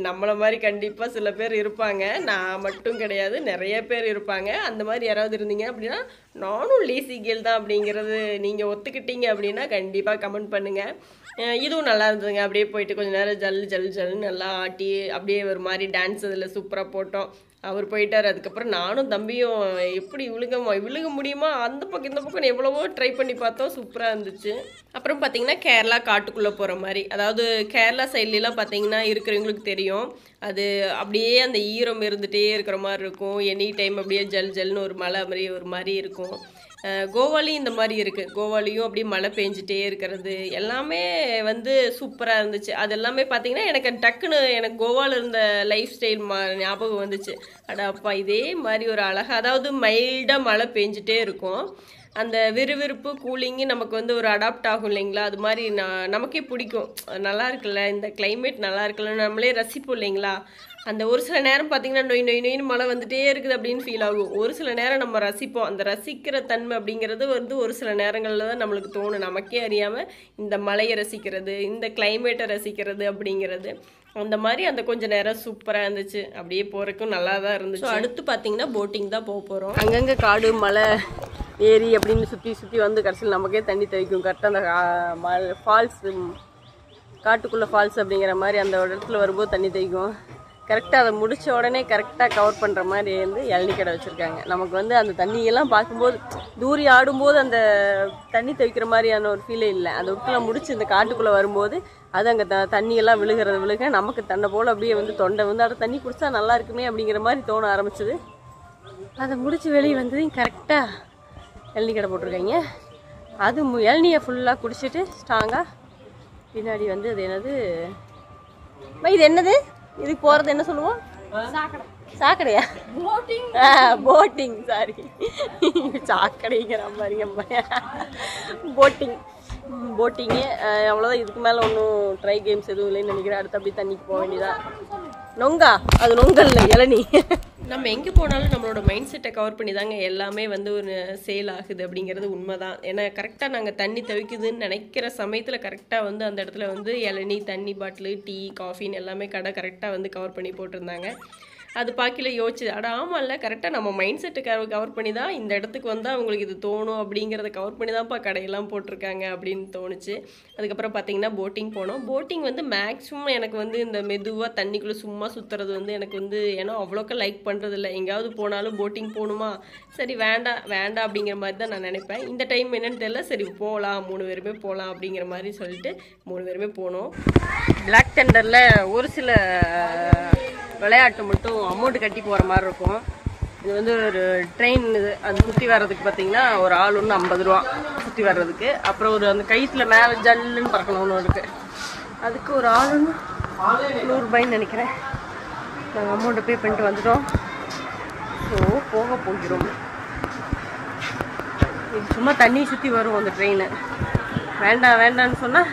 S3: நம்மளை மாதிரி கண்டிப்பாக சில பேர் இருப்பாங்க, நான் மட்டும் கிடையாது, நிறைய பேர் இருப்பாங்க. அந்த மாதிரி யாராவது இருந்தீங்க அப்படின்னா நானும் லேசி கேர்ள் தான் அப்படிங்கிறது நீங்கள் ஒத்துக்கிட்டீங்க அப்படின்னா கண்டிப்பாக கமெண்ட் பண்ணுங்கள். இதுவும் நல்லா இருந்ததுங்க. அப்படியே போயிட்டு கொஞ்சம் நேரம் ஜல்லுன்னு நல்லா ஆட்டி அப்படியே ஒரு மாதிரி டான்ஸ் அதில் சூப்பராக போட்டோம். அவர் போயிட்டார். அதுக்கப்புறம் நானும் தம்பியும் எப்படி விழுக முடியுமா அந்த பக்கம் இந்த பக்கம் எவ்வளவோ ட்ரை பண்ணி பார்த்தோம், சூப்பராக இருந்துச்சு. அப்புறம் பார்த்தீங்கன்னா கேரளா காட்டுக்குள்ளே போகிற மாதிரி, அதாவது கேரளா சைட்லாம் பார்த்தீங்கன்னா இருக்கிறவங்களுக்கு தெரியும், அது அப்படியே அந்த ஈரம் இருந்துகிட்டே இருக்கிற மாதிரி இருக்கும். எனி டைம் அப்படியே ஜல்னு ஒரு மலை மாதிரி ஒரு மாதிரி இருக்கும். கோவாலையும் இந்த மாதிரி இருக்குது. கோவாலையும் அப்படியே மழை பெஞ்சிட்டே இருக்கிறது எல்லாமே வந்து சூப்பராக இருந்துச்சு. அது எல்லாமே பார்த்தீங்கன்னா எனக்கு டக்குன்னு எனக்கு கோவாவில் இருந்த லைஃப் ஸ்டைல் ஞாபகம் வந்துச்சு. அப்பா இதே மாதிரி ஒரு அழகாக, அதாவது மைல்டாக மழை பெஞ்சிட்டே இருக்கும். அந்த விறுவிறுப்பு கூலிங்கு நமக்கு வந்து ஒரு அடாப்ட் ஆகும் இல்லைங்களா, அது மாதிரி நமக்கே பிடிக்கும். நல்லா இருக்குல்ல இந்த கிளைமேட், நல்லா இருக்குல்ல, நம்மளே ரசிப்போம் இல்லைங்களா. அந்த ஒரு சில நேரம் பார்த்தீங்கன்னா நொய் நொய் நொயின்னு மழை வந்துட்டே இருக்குது அப்படின்னு ஃபீல் ஆகும். ஒரு சில நேரம் நம்ம ரசிப்போம். அந்த ரசிக்கிற தன்மை அப்படிங்கிறது வந்து ஒரு சில நேரங்களில் தான் நம்மளுக்கு தோணும். நமக்கே அறியாமல் இந்த மழையை ரசிக்கிறது, இந்த கிளைமேட்டை ரசிக்கிறது அப்படிங்கிறது. அந்த மாதிரி அந்த கொஞ்சம் நேரம் சூப்பராக இருந்துச்சு. அப்படியே போகிறதுக்கும் நல்லா தான் இருந்துச்சு. அடுத்து பார்த்தீங்கன்னா போட்டிங் தான் போக போகிறோம். அங்கங்கே காடு மலை ஏரி அப்படின்னு சுற்றி சுற்றி வந்து கடைசியில் நமக்கே தண்ணி தெளிக்கும். கரெக்டாக அந்த மலை ஃபால்ஸ், காட்டுக்குள்ளே ஃபால்ஸ் அப்படிங்கிற மாதிரி அந்த இடத்துல வரும்போது தண்ணி தெளிக்கும். கரெக்டாக அதை முடித்த உடனே கரெக்டாக கவர் பண்ணுற மாதிரி வந்து இளநீ கடை வச்சுருக்காங்க. நமக்கு வந்து அந்த தண்ணியெல்லாம் பார்க்கும்போது தூரி ஆடும்போது அந்த தண்ணி தெளிக்கிற மாதிரியான ஒரு ஃபீலே இல்லை. அந்த உட்குள்ளே முடிச்சு இந்த காட்டுக்குள்ளே வரும்போது அது அங்கே தண்ணியெல்லாம் விழுக நமக்கு தன்னை போல் அப்படியே வந்து தொண்டை வந்து அதை தண்ணி குடித்தா நல்லா இருக்குமே அப்படிங்கிற மாதிரி தோண ஆரம்பிச்சிது. அதை முடித்து வெளியே வந்ததையும் கரெக்டாக இளநீ கடை போட்டிருக்காங்க. அது இளநியை ஃபுல்லாக குடிச்சிட்டு ஸ்ட்ராங்காக பின்னாடி வந்து அது என்னது, இது என்னது, இதுக்கு போகிறது என்ன சொல்லுவோம், சாக்கடையா, போட்டிங், சாரி சாக்கடைங்கிற மாதிரி போட்டிங்கு அவ்வளோதான். இதுக்கு மேலே ஒன்றும் ட்ரை கேம்ஸ் எதுவும் இல்லைன்னு நினைக்கிறேன். அடுத்து அப்படி தண்ணிக்கு போக வேண்டியதான். நொங்கா, அது நொங்கல்ல இளநீ. நம்ம எங்கே போனாலும் நம்மளோட மைண்ட் செட்டை கவர் பண்ணி தாங்க எல்லாமே வந்து ஒரு சேல் ஆகுது அப்படிங்கிறது உண்மை தான். ஏன்னா கரெக்டாக நாங்கள் தண்ணி தவிக்குதுன்னு நினைக்கிற சமயத்தில் கரெக்டாக வந்து அந்த இடத்துல வந்து இளநீ, தண்ணி பாட்டிலு, டீ, காஃபின்னு எல்லாமே கடை கரெக்டாக வந்து கவர் பண்ணி போட்டிருந்தாங்க. அது பார்க்கல யோசிச்சு, ஆமாம்ல கரெக்டாக நம்ம மைண்ட் செட்டு கவர் பண்ணி தான் இந்த இடத்துக்கு வந்தால் அவங்களுக்கு இது தோணும் அப்படிங்கிறத கவர் பண்ணி தான்ப்பா கடையெல்லாம் போட்டிருக்காங்க அப்படின்னு தோணுச்சு. அதுக்கப்புறம் பார்த்தீங்கன்னா போட்டிங் போனோம். போட்டிங் வந்து மேக்ஸிமம் எனக்கு வந்து இந்த மெதுவாக தண்ணிக்குள்ளே சும்மா சுற்றுறது வந்து எனக்கு வந்து ஏன்னா அவ்வளோக்கா லைக் பண்ணுறதில்ல. எங்கேயாவது போனாலும் போட்டிங் போகணுமா, சரி வேண்டாம் அப்படிங்கிற மாதிரி தான் நான் நினைப்பேன். இந்த டைம் என்னன்னு தெரியல, சரி போகலாம் 3 பேருமே போகலாம் அப்படிங்கிற மாதிரி சொல்லிட்டு 3 பேருமே போனோம். பிளாக் தண்டரில் ஒரு சில விளையாட்டு மட்டும் அமௌண்ட் கட்டி போகிற மாதிரி இருக்கும். இது வந்து ஒரு ட்ரெயின், இது அது சுற்றி வர்றதுக்கு பார்த்தீங்கன்னா ஒரு ஆள் ஒன்று 50 ரூபா சுற்றி வர்றதுக்கு. அப்புறம் ஒரு அந்த கயிற்றுல மேலே ஜல்லுன்னு பறக்கணும்னு இருக்குது, அதுக்கு ஒரு ஆள் ஒன்று 100 ரூபாய்ன்னு நினைக்கிறேன். நாங்கள் அமௌண்ட்டை பே பண்ணிட்டு வந்துட்டோம். ஸோ போக போகிறோம். இது சும்மா தண்ணி சுற்றி வரும் அந்த ட்ரெயின். வேண்டான்னு சொன்னால்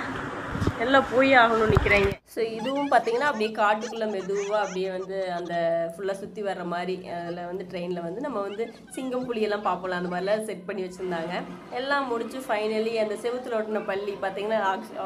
S3: எல்லாம் போய் ஆகணும்னு நிற்கிறாங்க. ஸோ இதுவும் பார்த்தீங்கன்னா அப்படியே காட்டுக்குள்ளே மெதுவாக அப்படியே வந்து அந்த ஃபுல்லாக சுற்றி வர்ற மாதிரி அதில் வந்து ட்ரெயினில் வந்து நம்ம வந்து சிங்கம் புலியெல்லாம் பார்ப்போம்ல, அந்த மாதிரிலாம் செட் பண்ணி வச்சுருந்தாங்க. எல்லாம் முடிச்சு ஃபைனலி அந்த செவுத்தில் ஓட்டின பள்ளி பார்த்தீங்கன்னா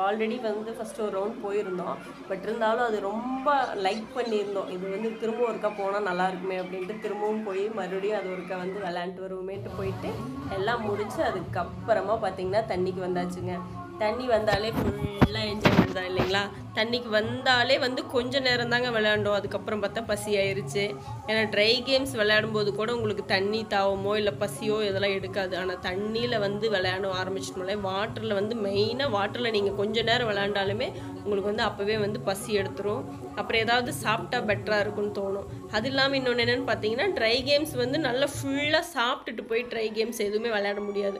S3: ஆல்ரெடி வந்து ஃபஸ்ட்டு ஒரு ரவுண்ட் போயிருந்தோம். பட் இருந்தாலும் அது ரொம்ப லைக் பண்ணியிருந்தோம். இது வந்து திரும்ப ஒருக்கா போனால் நல்லா இருக்குமே அப்படின்ட்டு திரும்பவும் போய் மறுபடியும் அது ஒருக்கா வந்து விளையாண்டு வருவோமேட்டு போயிட்டு எல்லாம் முடிச்சு அதுக்கப்புறமா பார்த்தீங்கன்னா தண்ணிக்கு வந்தாச்சுங்க. தண்ணி வந்தாலே ஃபுல்லாக என்ஜாய்மெண்ட் தான் இல்லைங்களா. தண்ணிக்கு வந்தாலே வந்து கொஞ்சம் நேரம் தாங்க விளையாண்டோம். அதுக்கப்புறம் பார்த்தா பசி ஆயிடுச்சு. ஏன்னா ட்ரை கேம்ஸ் விளையாடும்போது கூட உங்களுக்கு தண்ணி தாவமோ இல்லை பசியோ இதெல்லாம் எடுக்காது. ஆனால் தண்ணியில் வந்து விளையாட ஆரம்பிச்சிட்டோம்ல, வாட்டரில் வந்து மெயினாக வாட்டரில் நீங்கள் கொஞ்சம் நேரம் விளையாண்டாலுமே உங்களுக்கு வந்து அப்போவே வந்து பசி எடுத்துரும். அப்புறம் ஏதாவது சாப்பிட்டா பெட்டராக இருக்குன்னு தோணும். அது இல்லாமல் இன்னொன்று என்னென்னு பார்த்தீங்கன்னா, ட்ரை கேம்ஸ் வந்து நல்லா ஃபுல்லாக சாப்பிட்டுட்டு போய் ட்ரை கேம்ஸ் எதுவுமே விளையாட முடியாது.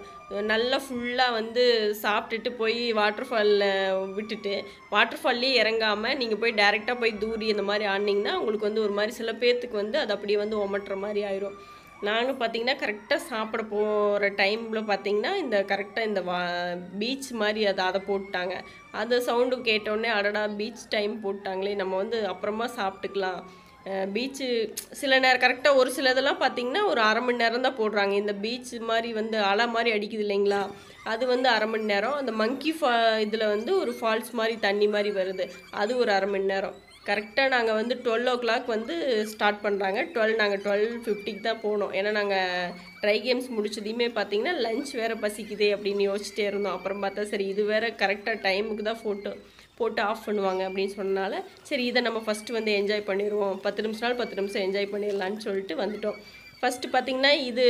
S3: நல்லா ஃபுல்லாக வந்து சாப்பிட்டுட்டு போய் வாட்டர் ஃபாலில் விட்டுட்டு வாட்டர் ஃபால்லேயே இறங்காமல் நீங்கள் போய் டைரெக்டாக போய் தூரி இந்த மாதிரி ஆடினீங்கன்னா உங்களுக்கு வந்து ஒரு மாதிரி சில பேர்த்துக்கு வந்து அது அப்படியே வந்து ஒமட்டுற மாதிரி ஆயிரும். நாங்கள் பார்த்தீங்கன்னா கரெக்டாக சாப்பிட போகிற டைமில் பார்த்தீங்கன்னா இந்த கரெக்டாக இந்த பீச் மாதிரி அதை போட்டாங்க. அந்த சவுண்டு கேட்டோடனே அடடா பீச் டைம் போட்டாங்களே, நம்ம வந்து அப்புறமா சாப்பிட்டுக்கலாம். பீச்சு சில நேரம் கரெக்டாக ஒரு சில இதெல்லாம் பார்த்தீங்கன்னா ஒரு 1/2 மணி நேரம் தான் போடுறாங்க. இந்த பீச் மாதிரி வந்து அலை மாதிரி அடிக்குது இல்லைங்களா, அது வந்து 1/2 மணி நேரம். அந்த மங்கி இதில் வந்து ஒரு ஃபால்ஸ் மாதிரி தண்ணி மாதிரி வருது, அது ஒரு 1/2 மணி நேரம். கரெக்டாக நாங்கள் வந்து 12 o'clock வந்து ஸ்டார்ட் பண்ணுறாங்க. நாங்கள் 12:50 தான் போனோம். ஏன்னா நாங்கள் ட்ரை கேம்ஸ் முடிச்சதையுமே பார்த்தீங்கன்னா லஞ்ச் வேறு பசிக்குதே அப்படின்னு யோசிச்சிட்டே இருந்தோம். அப்புறம் பார்த்தா சரி இது வேறு கரெக்டாக டைமுக்கு தான் போட்டு ஆஃப் பண்ணுவாங்க அப்படின்னு சொன்னனால சரி இதை நம்ம ஃபஸ்ட்டு வந்து என்ஜாய் பண்ணிடுவோம், 10 நிமிஷம் என்ஜாய் பண்ணிடலான்னு சொல்லிட்டு வந்துட்டோம். ஃபஸ்ட்டு பார்த்திங்கன்னா இது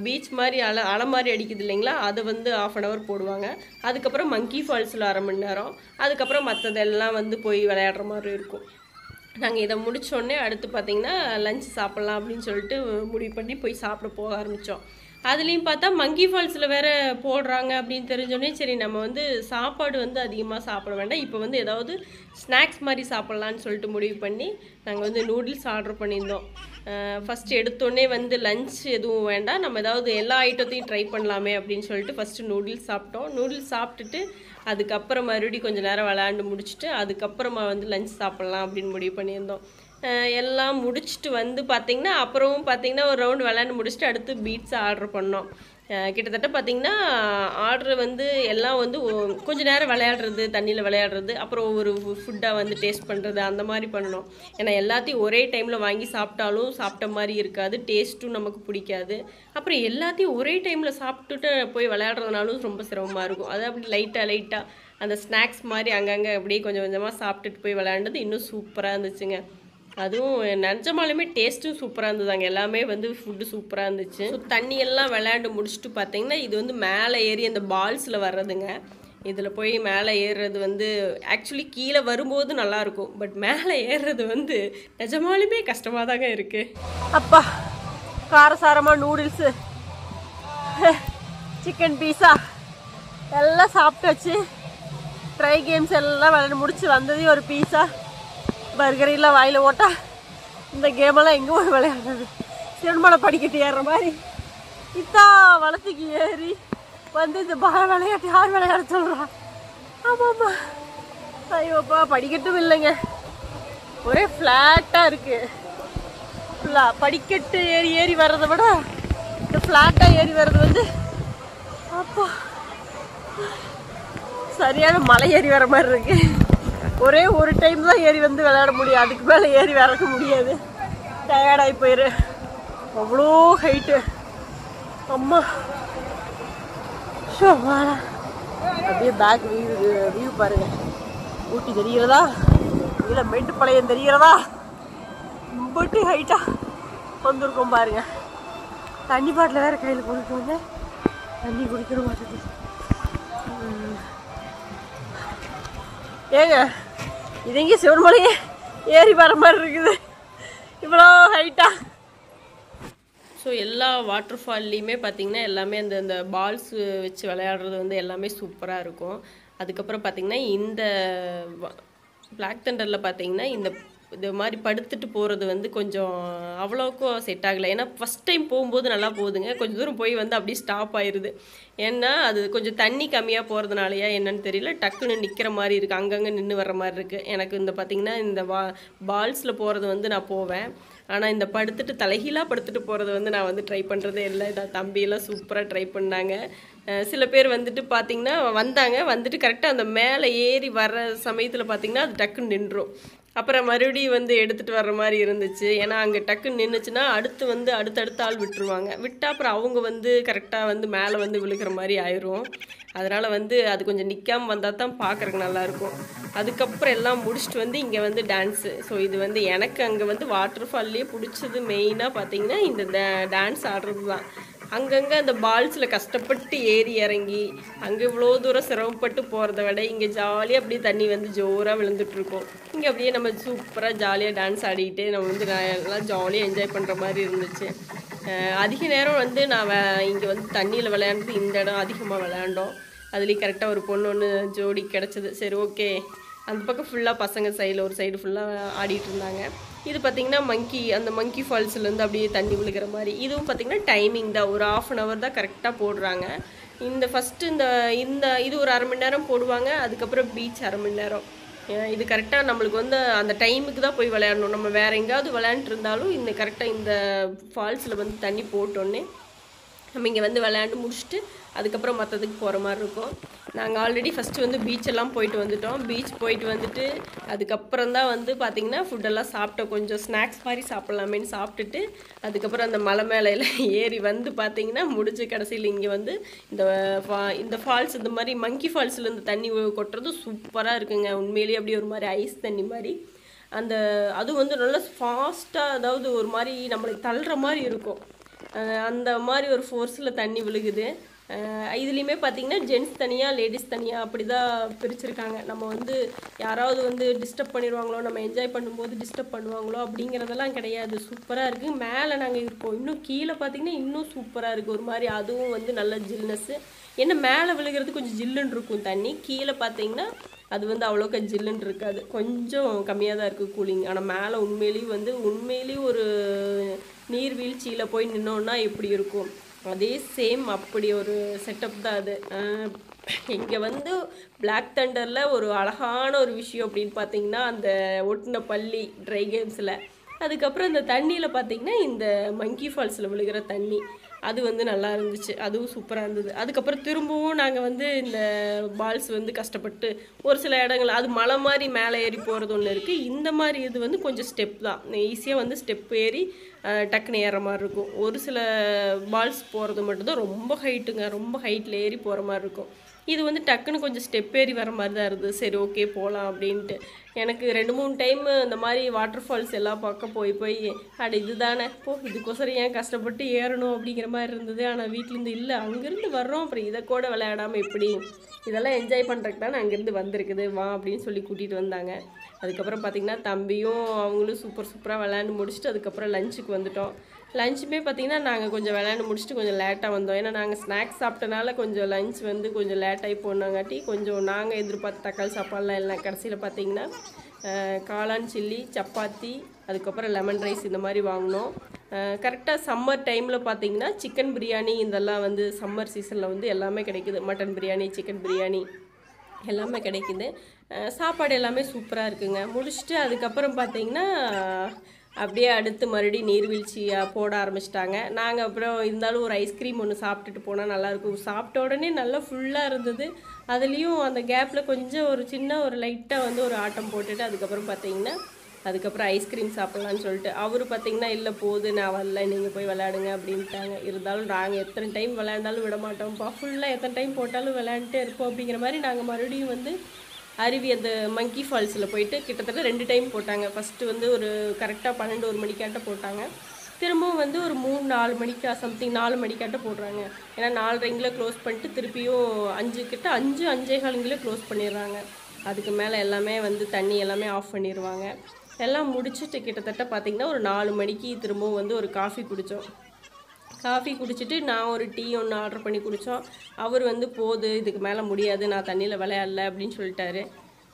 S3: பீச் மாதிரி அலை மாதிரி அடிக்குது இல்லைங்களா, அதை வந்து 1/2 hour போடுவாங்க. அதுக்கப்புறம் மங்கி ஃபால்ஸில் 1/2 மணி நேரம். அதுக்கப்புறம் மற்றதெல்லாம் வந்து போய் விளையாடுற மாதிரி இருக்கும். நாங்கள் இதை முடித்தோடனே அடுத்து பார்த்திங்கன்னா லஞ்ச் சாப்பிட்லாம் அப்படின்னு சொல்லிட்டு முடிவு பண்ணி போய் சாப்பிட போக ஆரம்பித்தோம். அதுலேயும் பார்த்தா மங்கி ஃபால்ஸில் வேற போடுறாங்க அப்படின்னு தெரிஞ்சோடனே சரி நம்ம வந்து சாப்பாடு வந்து அதிகமாக சாப்பிட வேண்டாம், இப்போ வந்து ஏதாவது ஸ்நாக்ஸ் மாதிரி சாப்பிட்லான்னு சொல்லிட்டு முடிவு பண்ணி நாங்கள் வந்து நூடுல்ஸ் ஆர்டர் பண்ணியிருந்தோம். ஃபஸ்ட்டு எடுத்தோடனே வந்து லஞ்ச் எதுவும் வேண்டாம், நம்ம ஏதாவது எல்லா ஐட்டத்தையும் ட்ரை பண்ணலாமே அப்படின்னு சொல்லிட்டு ஃபஸ்ட்டு நூடுல்ஸ் சாப்பிட்டோம். நூடுல்ஸ் சாப்பிட்டுட்டு அதுக்கப்புறம் மறுபடியும் கொஞ்சம் நேரம் விளையாண்டு முடிச்சுட்டு அதுக்கப்புறமா வந்து லஞ்ச் சாப்பிட்லாம் அப்படின்னு முடிவு பண்ணியிருந்தோம். எல்லாம் முடிச்சுட்டு வந்து பார்த்திங்கன்னா அப்புறமும் பார்த்திங்கன்னா ஒரு ரவுண்டு விளையாண்டு முடிச்சுட்டு அடுத்து பீட்ஸா ஆர்டர் பண்ணோம். கிட்டத்தட்ட பார்த்திங்கன்னா ஆர்டர் வந்து எல்லாம் வந்து கொஞ்சம் நேரம் விளையாடுறது, தண்ணியில் விளையாடுறது, அப்புறம் ஒவ்வொரு ஃபுட்டாக வந்து டேஸ்ட் பண்ணுறது அந்த மாதிரி பண்ணணும். ஏன்னா எல்லாத்தையும் ஒரே டைமில் வாங்கி சாப்பிட்டாலும் சாப்பிட்ட மாதிரி இருக்காது, டேஸ்ட்டும் நமக்கு பிடிக்காது. அப்புறம் எல்லாத்தையும் ஒரே டைமில் சாப்பிட்டுட்டு போய் விளையாடுறதுனாலும் ரொம்ப சிரமமாக இருக்கும். அது அப்படி லைட்டாக அந்த ஸ்நாக்ஸ் மாதிரி அங்கங்கே அப்படியே கொஞ்சம் கொஞ்சமாக சாப்பிட்டுட்டு போய் விளையாண்டது இன்னும் சூப்பராக இருந்துச்சுங்க. அதுவும் நிஜமாலுமே டேஸ்ட்டும் சூப்பராக இருந்ததாங்க. எல்லாமே வந்து ஃபுட்டு சூப்பராக இருந்துச்சு. ஸோ தண்ணியெல்லாம் விளையாண்டு முடிச்சுட்டு பார்த்தீங்கன்னா இது வந்து மேலே ஏறி அந்த பால்ஸில் வர்றதுங்க. இதில் போய் மேலே ஏறுறது வந்து ஆக்சுவலி கீழே வரும்போது நல்லாயிருக்கும், பட் மேலே ஏறுறது வந்து நிஜமாலுமே கஷ்டமாக தாங்க இருக்குது. அப்பா காரசாரமாக நூடுல்ஸு, சிக்கன் பீஸா எல்லாம் சாப்பிட்டாச்சு. ட்ரை கேம்ஸ் எல்லாம் விளையாண்டு முடிச்சு வந்ததே ஒரு பீஸா பர்கரெல்லாம் வாயில் ஓட்டா. இந்த கேமெல்லாம் எங்கே போய் விளையாடுறது, சிறுமலை படிக்கட்டு ஏறுற மாதிரி இத்தா வளத்துக்கு ஏறி வந்து இந்த விளையாட்டு யார் விளையாட சொல்கிறா? ஆமாம்மா, ஐயோப்பா படிக்கட்டும் இல்லைங்க, ஒரே ஃப்ளாட்டாக இருக்குது. படிக்கட்டு ஏறி வர்றதை விட இந்த ஃப்ளாட்டாக ஏறி வர்றது வந்து அப்பா சரியான மலை ஏறி வர மாதிரி இருக்கு. ஒரே ஒரு டைம் தான் ஏறி வந்து விளையாட முடியும், அதுக்கு மேலே ஏறி வரக்க முடியாது, டயர்டாகி போயிரு. அவ்வளோ ஹைட்டு அம்மா. ஷோ வாடா, அப்படியே பேக் வியூ பாருங்க. ஊட்டி தெரிகிறதா, இல்லை மேட்டுப்பாளையம் தெரிகிறதா, ரொம்ப ஹைட்டாக வந்திருக்கோம் பாருங்க. தண்ணி பாட்டில் வேறு கையில் கொண்டுட்டு வந்தேன், தண்ணி குடிக்கிற மாட்டேங்குது. ஏங்க இது எங்கே சிவன்மலையே ஏறி வர மாதிரி இருக்குது, இவ்வளோ ஹைட்டா. ஸோ எல்லா வாட்டர் ஃபால்லையுமே பார்த்திங்கன்னா எல்லாமே அந்த பால்ஸ் வச்சு விளையாடுறது வந்து எல்லாமே சூப்பராக இருக்கும். அதுக்கப்புறம் பார்த்திங்கன்னா இந்த பிளாக் தண்டரில் பார்த்திங்கன்னா இந்த மாதிரி படுத்துட்டு போகிறது வந்து கொஞ்சம் அவ்வளோக்கும் செட் ஆகலை. ஏன்னா ஃபஸ்ட் டைம் போகும்போது நல்லா போகுதுங்க, கொஞ்சம் தூரம் போய் வந்து அப்படியே ஸ்டாப் ஆயிடுது. ஏன்னா அது கொஞ்சம் தண்ணி கம்மியாக போகிறதுனாலையா என்னன்னு தெரியல, டக்குன்னு நிற்கிற மாதிரி இருக்குது, அங்கங்கே நின்று வர்ற மாதிரி இருக்குது. எனக்கு இந்த பார்த்திங்கன்னா இந்த பால்ஸில் போகிறது வந்து நான் போவேன், ஆனால் இந்த படுத்துட்டு தலைகீழாக படுத்துட்டு போகிறது வந்து நான் வந்து ட்ரை பண்ணுறதே இல்லை. இதான் தம்பியெல்லாம் சூப்பராக ட்ரை பண்ணாங்க. சில பேர் வந்துட்டு பார்த்திங்கன்னா வந்துட்டு கரெக்டாக அந்த மேலே ஏறி வர்ற சமயத்தில் பார்த்திங்கன்னா அது டக்குன்னு நின்றும். அப்புறம் மறுபடியும் வந்து எடுத்துகிட்டு வர்ற மாதிரி இருந்துச்சு. ஏன்னா அங்கே டக்குன்னு நின்றுச்சுன்னா அடுத்தடுத்த ஆள் விட்டுருவாங்க, விட்டால் அப்புறம் அவங்க வந்து கரெக்டாக வந்து மேலே வந்து விழுக்கிற மாதிரி ஆயிரும். அதனால் வந்து அது கொஞ்சம் நிற்காமல் வந்தால் தான் பார்க்குறக்கு நல்லாயிருக்கும். அதுக்கப்புறம் எல்லாம் முடிச்சுட்டு வந்து இங்கே வந்து டான்ஸு. ஸோ இது வந்து எனக்கு அங்கே வந்து வாட்டர் ஃபால்லையே பிடிச்சது மெயினாக பார்த்திங்கன்னா இந்த டான்ஸ் ஆடுறது தான். அங்கங்கே அந்த பால்ஸில் கஷ்டப்பட்டு ஏறி இறங்கி அங்கே இவ்வளோ தூரம் சிரமப்பட்டு போகிறத விட இங்கே ஜாலியாக அப்படியே தண்ணி வந்து ஜோராக விழுந்துட்டுருக்கோம். இங்கே அப்படியே நம்ம சூப்பராக ஜாலியாக டான்ஸ் ஆடிக்கிட்டு நம்ம வந்து எல்லாம் ஜாலியாக என்ஜாய் பண்ணுற மாதிரி இருந்துச்சு. அதிக நேரம் வந்து நான் இங்கே வந்து தண்ணியில் விளையாண்டது இந்த இடம் அதிகமாக விளையாண்டோம். அதுலேயும் கரெக்டாக ஒரு பொண்ணு ஒன்று ஜோடி கிடச்சிது. சரி ஓகே, அந்த பக்கம் ஃபுல்லாக பசங்க சைடில் ஒரு சைடு ஃபுல்லாக ஆடிட்டு இருந்தாங்க. இது பார்த்திங்கன்னா அந்த மங்கி ஃபால்ஸ்லேருந்து அப்படியே தண்ணி விழுகிற மாதிரி. இதுவும் பார்த்திங்கன்னா டைமிங் தான், ஒரு 1/2 hour தான் கரெக்டாக போடுறாங்க. இந்த ஃபஸ்ட்டு இது ஒரு 1/2 மணி நேரம் போடுவாங்க, அதுக்கப்புறம் பீச் 1/2 மணி நேரம். இது கரெக்டாக நம்மளுக்கு வந்து அந்த டைமுக்கு தான் போய் விளையாடணும். நம்ம வேறு எங்கேயாவது விளையாண்டுட்டு இருந்தாலும் இந்த கரெக்டாக இந்த ஃபால்ஸில் வந்து தண்ணி போட்டோன்னே நம்ம இங்கே வந்து விளையாண்டு முடிச்சுட்டு அதுக்கப்புறம் மற்றதுக்கு போகிற மாதிரி இருக்கும். நாங்கள் ஆல்ரெடி ஃபஸ்ட்டு வந்து பீச்செல்லாம் போயிட்டு வந்துட்டோம். பீச் போயிட்டு வந்துட்டு அதுக்கப்புறம் தான் வந்து பார்த்திங்கன்னா ஃபுட்டெல்லாம் சாப்பிட்டோம். கொஞ்சம் ஸ்நாக்ஸ் மாதிரி சாப்பிட்லாமேன்னு சாப்பிட்டுட்டு அதுக்கப்புறம் அந்த மலை மேலையில் ஏறி வந்து பார்த்திங்கன்னா முடிஞ்ச கடைசியில் இங்கே வந்து இந்த ஃபால்ஸ் இந்த மாதிரி மங்கி ஃபால்ஸில் இந்த தண்ணி கொட்டுறது சூப்பராக இருக்குங்க. உண்மையிலேயே அப்படியே ஒரு மாதிரி ஐஸ் தண்ணி மாதிரி அது வந்து நல்லா ஃபாஸ்ட்டாக, அதாவது ஒரு மாதிரி நம்மளுக்கு தள்ளுற மாதிரி இருக்கும். அந்த மாதிரி ஒரு ஃபோர்ஸில் தண்ணி விழுகுது. இதுலேயுமே பார்த்தீங்கன்னா ஜென்ட்ஸ் தனியாக லேடிஸ் தனியாக அப்படி தான் பிரிச்சிருக்காங்க. நம்ம வந்து யாராவது வந்து டிஸ்டர்ப் பண்ணிடுவாங்களோ, நம்ம என்ஜாய் பண்ணும்போது டிஸ்டர்ப் பண்ணுவாங்களோ அப்படிங்கிறதெல்லாம் கிடையாது. சூப்பராக இருக்குது. மேலே நாங்கள் இருக்கோம், இன்னும் கீழே பார்த்தீங்கன்னா இன்னும் சூப்பராக இருக்குது. ஒரு மாதிரி அதுவும் வந்து நல்ல ஜில்னஸ்ஸு. ஏன்னா மேலே விழுகிறது கொஞ்சம் ஜில்லுன்னு இருக்கும் தண்ணி, கீழே பார்த்தீங்கன்னா அது வந்து அவ்வளோக்கா ஜில்லுன்னு இருக்காது, கொஞ்சம் கம்மியாக தான் இருக்குது கூலிங். ஆனால் மேலே உண்மையிலேயும் ஒரு நீர்வீழ்ச்சியில் போய் நின்னோன்னா எப்படி இருக்கும் அதே சேம் அப்படி ஒரு செட்டப் தான் அது. இங்கே வந்து பிளாக் தண்டரில் ஒரு அழகான ஒரு விஷயம் அப்படின்னு பார்த்தீங்கன்னா அந்த ஒட்டின பள்ளி ட்ரை கேம்ஸில், அதுக்கப்புறம் இந்த தண்ணியில் பார்த்தீங்கன்னா இந்த மங்கி ஃபால்ஸில் விழுகிற தண்ணி அது வந்து நல்லா இருந்துச்சு, அதுவும் சூப்பராக இருந்தது. அதுக்கப்புறம் திரும்பவும் நாங்கள் வந்து இந்த பால்ஸ் வந்து கஷ்டப்பட்டு ஒரு சில இடங்கள் அது மலை மாதிரி மேலே ஏறி போகிறது ஒன்று இருக்குது. இந்த மாதிரி இது வந்து கொஞ்சம் ஸ்டெப் தான், ஈஸியாக வந்து ஸ்டெப் ஏறி டக்குன்னு ஏறுற மாதிரி இருக்கும். ஒரு சில பால்ஸ் போகிறது மட்டும்தான் ரொம்ப ஹைட்டுங்க, ரொம்ப ஹைட்டில் ஏறி போகிற மாதிரி இருக்கும். இது வந்து டக்குன்னு கொஞ்சம் ஸ்டெப் ஏறி வர மாதிரி தான் இருந்தது. சரி ஓகே போகலாம் அப்படின்ட்டு எனக்கு 2-3 டைம் இந்த மாதிரி வாட்டர் ஃபால்ஸ் எல்லாம் பக்கம் போய் அட இது தானே இதுக்கோசரம் ஏன் கஷ்டப்பட்டு ஏறணும் அப்படிங்கிற மாதிரி இருந்தது. ஆனால் வீட்டிலேருந்து இல்லை அங்கேருந்து வர்றோம், அப்புறம் இதை கூட விளையாடாமல் எப்படி, இதெல்லாம் என்ஜாய் பண்ணுறதுக்கு தானே அங்கேருந்து வந்திருக்குது வா அப்படின்னு சொல்லி கூட்டிகிட்டு வந்தாங்க. அதுக்கப்புறம் பார்த்திங்கன்னா தம்பியும் அவங்களும் சூப்பராக விளையாண்டு முடிச்சுட்டு அதுக்கப்புறம் லஞ்சுக்கு வந்துட்டோம். லஞ்சுமே பார்த்திங்கன்னா நாங்கள் கொஞ்சம் விளையாண்டு முடிச்சுட்டு கொஞ்சம் லேட்டாக வந்தோம். ஏன்னா நாங்கள் ஸ்நாக்ஸ் சாப்பிட்டனால கொஞ்சம் லஞ்ச் வந்து கொஞ்சம் லேட்டாகி போனாங்காட்டி கொஞ்சம் நாங்கள் எதிர்பார்த்த தக்காளி சாப்பாடுலாம் எல்லாம் கடைசியில் பார்த்திங்கன்னா காளான் சில்லி, சப்பாத்தி, அதுக்கப்புறம் லெமன் ரைஸ் இந்த மாதிரி வாங்கினோம். கரெக்டாக சம்மர் டைமில் பார்த்திங்கன்னா சிக்கன் பிரியாணி இதெல்லாம் வந்து சம்மர் சீசனில் வந்து எல்லாமே கிடைக்குது. மட்டன் பிரியாணி, சிக்கன் பிரியாணி எல்லாமே கிடைக்குது. சாப்பாடு எல்லாமே சூப்பராக இருக்குங்க. முடிச்சுட்டு அதுக்கப்புறம் பார்த்திங்கன்னா அப்படியே அடுத்து மறுபடியும் நீர்வீழ்ச்சியாக போட ஆரம்பிச்சிட்டாங்க. நாங்கள் அப்புறம் இருந்தாலும் ஒரு ஐஸ்கிரீம் ஒன்று சாப்பிட்டுட்டு போனால் நல்லாயிருக்கும். சாப்பிட்ட உடனே நல்லா ஃபுல்லாக இருந்தது. அதுலேயும் அந்த கேப்பில் கொஞ்சம் ஒரு சின்ன ஒரு லைட்டாக வந்து ஒரு ஆட்டம் போட்டுட்டு அதுக்கப்புறம் ஐஸ்கிரீம் சாப்பிட்லான்னு சொல்லிட்டு அவர் பார்த்திங்கன்னா இல்லை போது நான் வரல, நீங்கள் போய் விளையாடுங்க அப்படின்ட்டாங்க. இருந்தாலும் நாங்கள் எத்தனை டைம் விளையாண்டாலும் விட மாட்டோம்ப்பா, ஃபுல்லாக எத்தனை டைம் போட்டாலும் விளையாண்டுட்டே இருப்போம் அப்படிங்கிற மாதிரி நாங்கள் மறுபடியும் வந்து அருவி அந்த மங்கி ஃபால்ஸில் போயிட்டு கிட்டத்தட்ட 2 டைம் போட்டாங்க. ஃபஸ்ட்டு வந்து ஒரு கரெக்டாக 12-1 மணிக்காட்ட போட்டாங்க, திரும்பவும் வந்து ஒரு 3-4 மணிக்கா சம்திங் 4 மணிக்காட்ட போடுறாங்க. ஏன்னா 4:30 க்ளோஸ் பண்ணிட்டு திருப்பியும் 5-5:15 க்ளோஸ் பண்ணிடுறாங்க. அதுக்கு மேலே எல்லாமே வந்து தண்ணி எல்லாமே ஆஃப் பண்ணிடுவாங்க. எல்லாம் முடிச்சுட்டு கிட்டத்தட்ட பார்த்திங்கன்னா ஒரு 4 மணிக்கு திரும்பவும் வந்து ஒரு காஃபி குடித்தோம். காஃபி குடிச்சிட்டு நான் ஒரு டீ ஒன்று ஆர்டர் பண்ணி குடித்தோம். அவர் வந்து போது இதுக்கு மேலே முடியாது, நான் தண்ணியில் விளையாடல அப்படின்னு சொல்லிட்டாரு.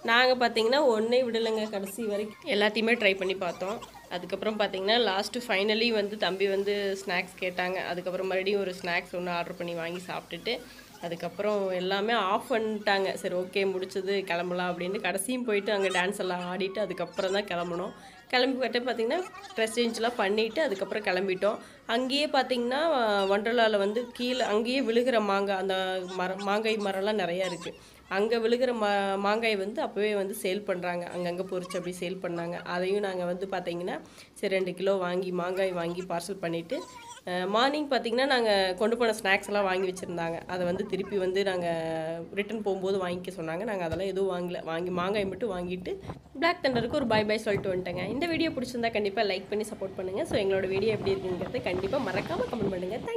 S3: நாங்கள் பார்த்திங்கன்னா ஒன்றே விடலைங்க, கடைசி வரைக்கும் எல்லாத்தையுமே ட்ரை பண்ணி பார்த்தோம். அதுக்கப்புறம் பார்த்திங்கன்னா லாஸ்ட்டு ஃபைனலி வந்து தம்பி வந்து ஸ்நாக்ஸ் கேட்டாங்க. அதுக்கப்புறம் மறுபடியும் ஒரு ஸ்நாக்ஸ் ஒன்று ஆர்டர் பண்ணி வாங்கி சாப்பிட்டுட்டு அதுக்கப்புறம் எல்லாமே ஆஃப் பண்ணிட்டாங்க. சரி ஓகே முடிச்சது கிளம்பலாம் அப்படின்ட்டு கடைசியும் போயிட்டு அங்கே டான்ஸ் எல்லாம் ஆடிட்டு அதுக்கப்புறம் தான் கிளம்பணும். கிளம்பி போய்ட்டு பார்த்திங்கன்னா ட்ரெஸ் சேஞ்செலாம் பண்ணிவிட்டு அதுக்கப்புறம் கிளம்பிட்டோம். அங்கேயே பார்த்திங்கன்னா ஒண்டர்லாவில் வந்து கீழே அங்கேயே விழுகிற மாங்காய், அந்த மாங்காய் மரம்லாம் நிறையா இருக்குது. அங்கே விழுகிற மாங்காய் வந்து அப்போவே வந்து சேல் பண்ணுறாங்க, அங்கங்கே பொறிச்சு அப்படி சேல் பண்ணாங்க. அதையும் நாங்கள் வந்து பார்த்திங்கன்னா சரி 2 கிலோ மாங்காய் வாங்கி பார்சல் பண்ணிவிட்டு மார்னிங் பார்த்திங்கன்னா நாங்கள் கொண்டு போன ஸ்நாக்ஸ் எல்லாம் வாங்கி வச்சுருந்தாங்க. அதை வந்து திருப்பி வந்து நாங்கள் ரிட்டன் போகும்போது வாங்கிக்க சொன்னாங்க. நாங்கள் அதெல்லாம் எதுவும் வாங்கி மாங்காய் மட்டும் வாங்கிட்டு பிளாக் தண்டருக்கு ஒரு பை சொல்லிட்டு வந்துட்டேங்க. இந்த வீடியோ பிடிச்சிருந்தா கண்டிப்பாக லைக் பண்ணி சப்போர்ட் பண்ணுங்கள். ஸோ எங்களோட வீடியோ எப்படி இருக்குங்கிறத கண்டிப்பாக மறக்காமல் கமெண்ட் பண்ணுங்கள். தேங்க்யூ.